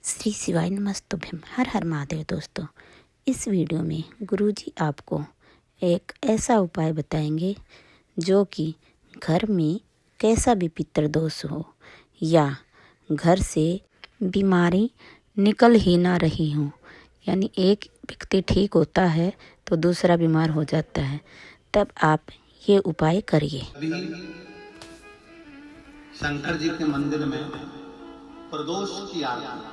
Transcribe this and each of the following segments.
श्री शिवाय नमस्तुभ्यम। हर हर महादेव। दोस्तों, इस वीडियो में गुरुजी आपको एक ऐसा उपाय बताएंगे जो कि घर में कैसा भी पितृदोष हो या घर से बीमारी निकल ही ना रही हो, यानी एक व्यक्ति ठीक होता है तो दूसरा बीमार हो जाता है, तब आप ये उपाय करिए। अभी शंकर जी के मंदिर में प्रदोष की आरती,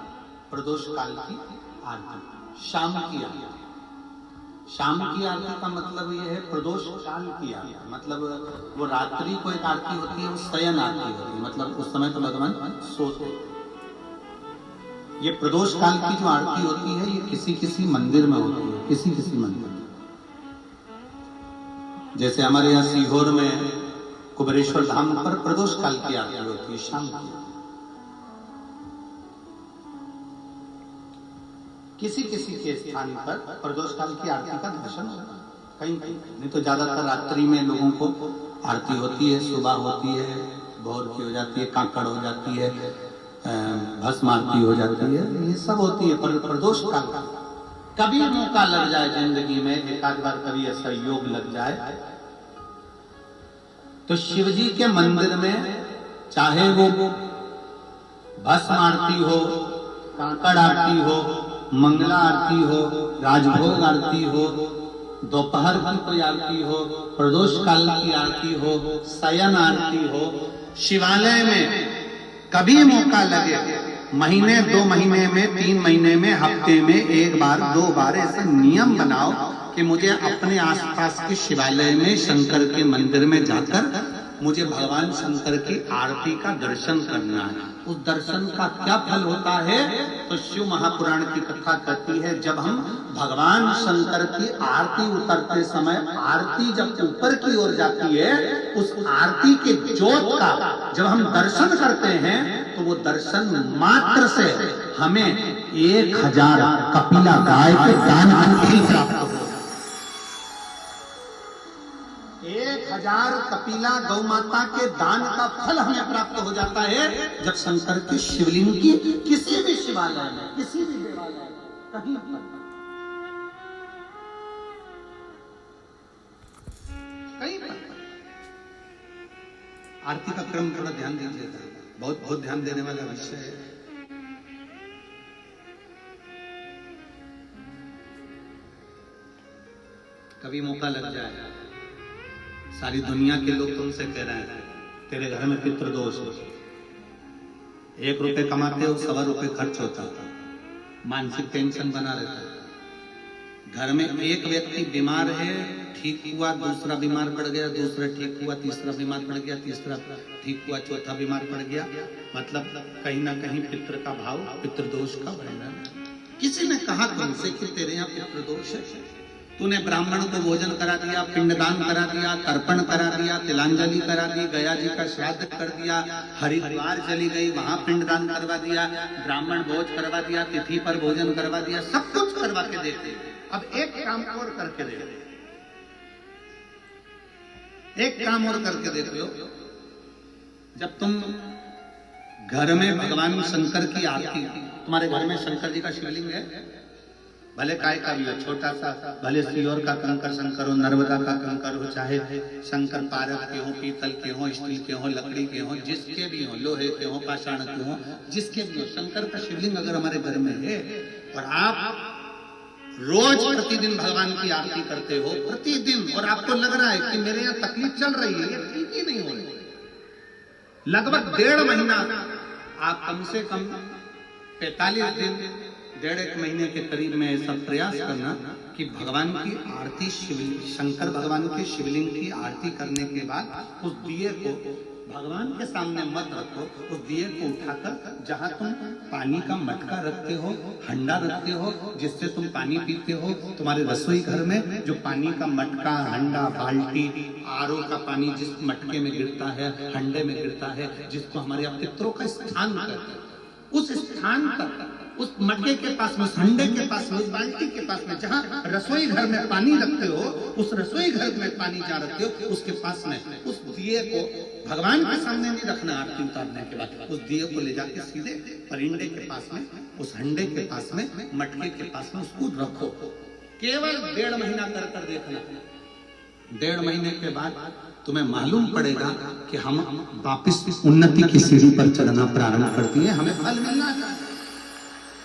प्रदोष काल की आरती, शाम की आरती। शाम की आरती का मतलब ये है प्रदोष काल की आरती, मतलब वो रात्रि को एक आरती होती है, वो शयन आरती होती है, मतलब उस समय तो भगवान सोते। ये प्रदोष काल की जो आरती होती है ये किसी किसी मंदिर में होती है, किसी किसी मंदिर में। जैसे हमारे यहाँ सीहोर में कुबेरेश्वर धाम पर प्रदोष काल की आरती होती है, शाम की। किसी किसी के स्थान पर प्रदोष काल की आरती का दर्शन होता है, कहीं कहीं, नहीं तो ज्यादातर रात्रि में लोगों को आरती होती है। सुबह होती है, भोर की हो जाती है, काकड़ हो जाती है, भस्म आरती हो जाती है, ये सब होती है। पर प्रदोष काल कभी मौका लग जाए जिंदगी में, एक आध बार कभी ऐसा योग लग जाए, तो शिव जी के मंदिर में चाहे वो भस्म आरती हो, काकड़ आरती हो, मंगला आरती हो, राजभोग आरती हो, दोपहर की कोई आरती हो, प्रदोष काल की आरती हो, शयन आरती हो, शिवालय में कभी मौका लगे, महीने 2 महीने में, 3 महीने में, हफ्ते में 1 बार 2 बार ऐसे नियम बनाओ कि मुझे अपने आसपास के शिवालय में, शंकर के मंदिर में जाकर मुझे भगवान शंकर की आरती का दर्शन करना है। उस दर्शन का क्या फल होता है, तो शिव महापुराण की कथा कहती है, जब हम भगवान शंकर की आरती उतरते समय, आरती जब ऊपर की ओर जाती है, उस आरती के ज्योत का जब हम दर्शन करते हैं, तो वो दर्शन मात्र से हमें 1000 कपिला गाय के दान पुण्य प्राप्त हो। 1000 कपिला गौ माता के दान का फल हमें प्राप्त हो जाता है, जब शंकर की शिवलिंग की किसी भी शिवालय में, किसी भी देवालय में, कहीं पर आरती का क्रम थोड़ा ध्यान दीजिएगा, बहुत बहुत ध्यान देने वाला विषय है। कभी मौका लग जाए, सारी दुनिया के लोग तुमसे कह रहे हैं तेरे घर में पितृदोष है, 1 रुपए कमाते हो, 1.25 रुपए खर्च होता है, मानसिक टेंशन बना रहता है। घर में एक व्यक्ति बीमार है, ठीक हुआ, दूसरा बीमार पड़ गया, दूसरा ठीक हुआ, तीसरा बीमार पड़ गया, तीसरा ठीक हुआ, चौथा बीमार पड़ गया, मतलब कहीं ना कहीं पितृ का भाव, पितृदोष का वर्णन। किसी ने कहा तुमसे कि तेरे यहाँ पितृदोष है, तूने ब्राह्मण को भोजन करा दिया, पिंडदान करा दिया, तर्पण करा दिया, तिलांजलि करा दी, गया जी का श्राद्ध कर दिया, हरिद्वार चली गई, वहां पिंडदान करवा दिया, ब्राह्मण भोज करवा दिया, तिथि पर भोजन करवा दिया, सब कुछ करवा के देते। अब एक काम और करके दे, एक काम और करके देख लो। जब तुम घर में भगवान शंकर की आरती, तुम्हारे घर में शंकर जी का शिवलिंग है, भले काय का भी हो, छोटा सा, भले सीहोर का कंकर शंकर हो, नर्मदा का कंकर हो, चाहे शंकर पारक के हो, पीतल के हो, स्टील के हो, लकड़ी के हो, जिसके भी हो, लोहे के हो, पाषाण के हो, जिसके भी हो, शंकर का शिवलिंग अगर हमारे घर में है और आप रोज प्रतिदिन भगवान की आरती करते हो, प्रतिदिन, और आपको लग रहा है कि मेरे यहाँ तकलीफ चल रही है, ये ठीक ही नहीं हो रही, लगभग 1.5 महीना आप कम से कम 45 दिन, 1.5 महीने के करीब में ऐसा प्रयास करना कि भगवान की आरती, शंकर भगवान के शिवलिंग की आरती करने के बाद उस दिए को भगवान के सामने मत रखो, उस दिए को उठाकर जहां तुम पानी का मटका रखते हो, हंडा रखते हो, जिससे तुम पानी पीते हो, तुम्हारे रसोई घर में जो पानी का मटका, हंडा, बाल्टी, आरओ का पानी जिस मटके में गिरता है, हंडे में गिरता है, जिसको हमारे पितरों का स्थान कहते हैं, उस स्थान पर उस मटके के पास में, उस हंडे के पास में, उस बाल्टी के पास में, जहाँ रसोई घर में पानी रखते हो, उस रसोई घर में पानी जहाँ रखते हो, उसके पास में उस दिए को भगवान के सामने नहीं रखना। आरती उतारने के बाद उस दिए को ले जाके सीधे परिंदे के पास में, उस हंडे के पास में, मटके के पास में उसको रखो। केवल 1.5 महीना कर देखना। 1.5 महीने के बाद तुम्हें मालूम पड़ेगा कि हम वापिस उन्नति की सीढ़ी पर चढ़ना प्रारंभ करती है, हमें फल मिलना है।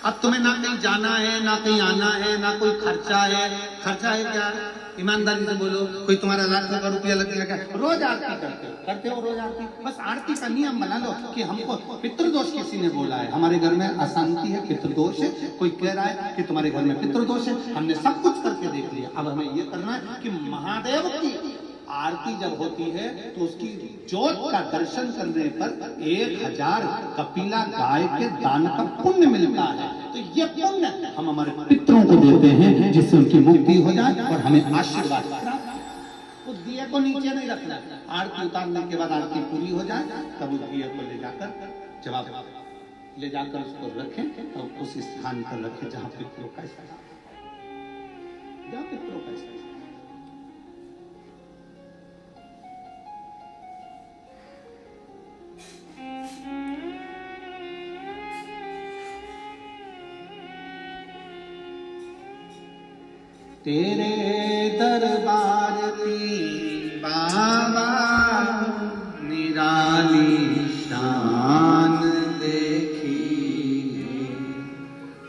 अब तुम्हें ना कहीं जाना है, ना कहीं आना है, ना कोई खर्चा है। खर्चा है क्या? ईमानदारी से बोलो, कोई तुम्हारा लाख रुपया लग गया, रोज आरती करते हो रोज आरती। बस आरती का नियम बना लो कि हमको पितृदोष किसी ने बोला है, हमारे घर में अशांति है, पितृदोष है, कोई कह रहा है कि तुम्हारे घर में पितृदोष है। हमने सब कुछ करके देख लिया, अब हमें ये करना है कि महादेव की आरती जब होती है तो उसकी ज्योत का दर्शन करने पर 1000 कपिला गाय के दान का पुण्य मिलता है। तो ये पुण्य हम हमारे पितरों को देते हैं, जिससे उनकी मुक्ति हो जाए और हमें आशीर्वाद प्राप्त। उस दिए को नीचे नहीं रखना, आरती उतारने के बाद आरती पूरी हो जाए तब उस दिए को ले जाकर जब ले जाकर उसको रखें तो उस स्थान पर रखें जहाँ पितरों का स्थान, जहाँ पितरों का स्थान। तेरे दरबार की बाबा निराली शान देखी,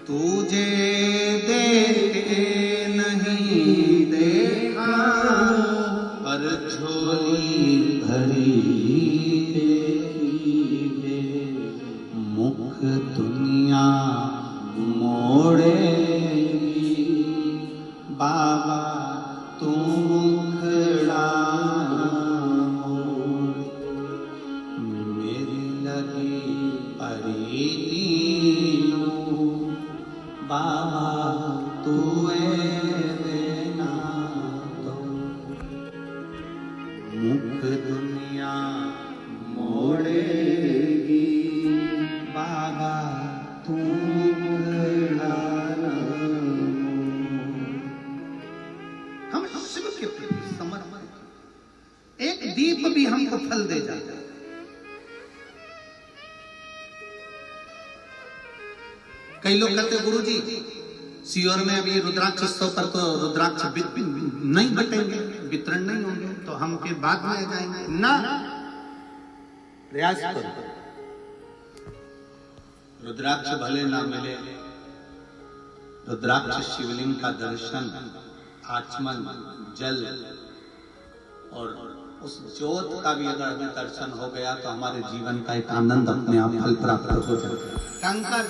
तुझे देखे नहीं देखा, पर झोली भरी देखी, मुख दुनिया मोड़े बाबा तू मुखड़ा मोड़, मेरी लगी परीती बाबा तू देना तो, मुख दुनिया मोड़ेगी बाबा तू मुखड़ा। हम शिव के प्रति समर्पित, एक दीप भी हमको फल दे जाता है। कई लोग कहते गुरुजी सीओर में अभी रुद्राक्ष उत्सव पर तो रुद्राक्ष नहीं बटेंगे, वितरण नहीं होंगे, तो हम फिर बाद में आ जाएंगे ना। प्रयास करो, रुद्राक्ष भले ना मिले, रुद्राक्ष शिवलिंग का दर्शन, आचमन, जल और उस ज्योत का भी अगर हमें दर्शन हो गया तो हमारे जीवन का एक आनंद अपने आप फल प्राप्त हो जाता है। कंकर